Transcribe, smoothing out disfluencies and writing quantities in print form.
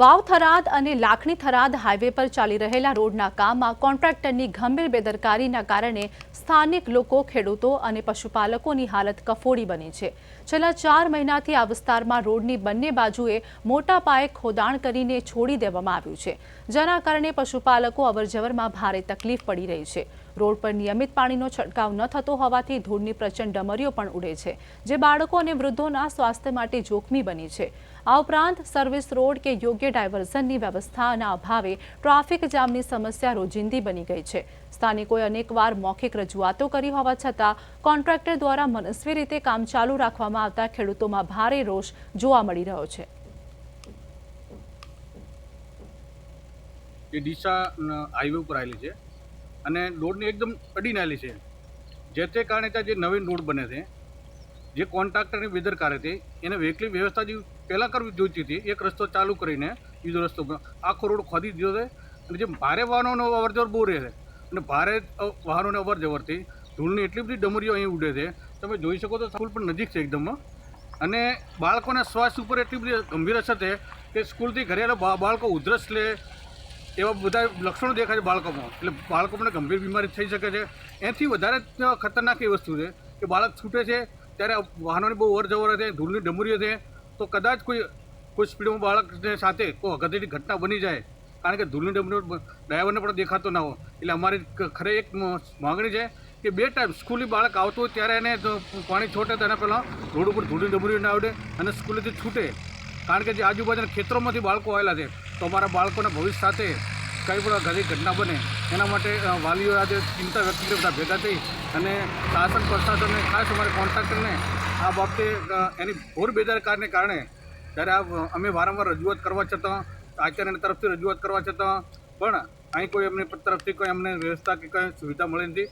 વાવ થરાદ અને લાખણી થરાદ હાઈવે પર ચાલી રહેલા રોડના કામમાં કોન્ટ્રાક્ટરની ગંભીર બેદરકારીના કારણે સ્થાનિક લોકો, ખેડૂતો અને પશુપાલકોની હાલત કફોડી બની છે। છેલ્લા 4 મહિનાથી આ વિસ્તારમાં રોડની બંને બાજુએ મોટા પાયે ખોદાણ કરીને છોડી દેવામાં આવ્યું છે, જેના કારણે પશુપાલકો અવરજવરમાં ભારે તકલીફ પડી રહી છે। રોડ પર નિયમિત પાણીનો છંટકાવ ન થતો હોવાથી ધૂળની પ્રચંડ ડમરીઓ પણ ઉડે છે, જે બાળકો અને વૃદ્ધોના સ્વાસ્થ્ય માટે જોખમી બની છે। આ ઉપરાંત સર્વિસ રોડ કે યોગ્ય ડાયવર્ઝનની વ્યવસ્થાના અભાવે ટ્રાફિક જામની સમસ્યા રોજિંદી બની ગઈ છે। સ્થાનિકોએ અનેકવાર મૌખિક રજૂઆતો કરી હોવા છતાં કોન્ટ્રાક્ટર દ્વારા મનસ્વી રીતે કામ ચાલુ રાખવામાં આવતા ખેડૂતોમાં ભારે રોષ જોવા મળી રહ્યો છે। એ ડીસા હાઈવે ઉપર આવેલી છે અને રોડની એકદમ અડીને આવેલી છે, જે તે કારણે ત્યાં જે નવીન રોડ બને છે, જે કોન્ટ્રાક્ટરની બેદરકારી હતી, એને વહેલી વ્યવસ્થા જે પહેલાં કરવી જોઈતી હતી, એક રસ્તો ચાલુ કરીને બીજો રસ્તો આખો રોડ ખોદી દીધો છે। અને જે ભારે વાહનોનો અવરજવર બહુ રહે છે અને ભારે વાહનોને અવરજવરથી ધૂળની એટલી બધી ડમરીઓ અહીં ઉડે છે, તમે જોઈ શકો તો સ્કૂલ પણ નજીક છે એકદમ। અને બાળકોના સ્વાસ્થ્ય ઉપર એટલી બધી ગંભીર અસર છે કે સ્કૂલથી ઘરે આવેલા બાળકો ઉધરસ લે એવા બધા લક્ષણો દેખાય છે બાળકોમાં, એટલે બાળકોને ગંભીર બીમારી થઈ શકે છે। એનાથી વધારે ખતરનાક એ વસ્તુ છે કે બાળક છૂટે છે ત્યારે વાહનોની બહુ અવરજવર છે, ધૂળની ડમરીઓ છે, તો કદાચ કોઈ સ્પીડમાં બાળકને સાથે કોઈ અગત્યની ઘટના બની જાય, કારણ કે ધૂળની ડમરીઓ ડ્રાઈવરને પણ દેખાતો ના હોય। એટલે અમારી ખરે એક માગણી છે કે 2 ટાઈમ સ્કૂલની બાળક આવતું હોય ત્યારે એને પાણી છોટે તો એના પહેલાં રોડ ઉપર ધૂળની ડમરીઓ ના આવડે અને સ્કૂલેથી છૂટે, કારણ કે જે આજુબાજુના ખેતરોમાંથી બાળકો આવેલા છે, તો અમારા બાળકોના ભવિષ્ય સાથે કંઈ પણ ઘણી ઘટના બને એના માટે વાલીઓ આજે ચિંતા વ્યક્ત કરી બધા ભેગા થઈ અને શાસન પ્રશાસનને, ખાસ અમારે કોન્ટ્રાક્ટરને આ બાબતે એની ઘોર બેદરકારીને કારણે જ્યારે અમે વારંવાર રજૂઆત કરવા છતાં, આચાર્યની તરફથી રજૂઆત કરવા છતાં પણ અહીં કોઈ એમની તરફથી કોઈ અમને વ્યવસ્થા કે કંઈ સુવિધા મળી નથી।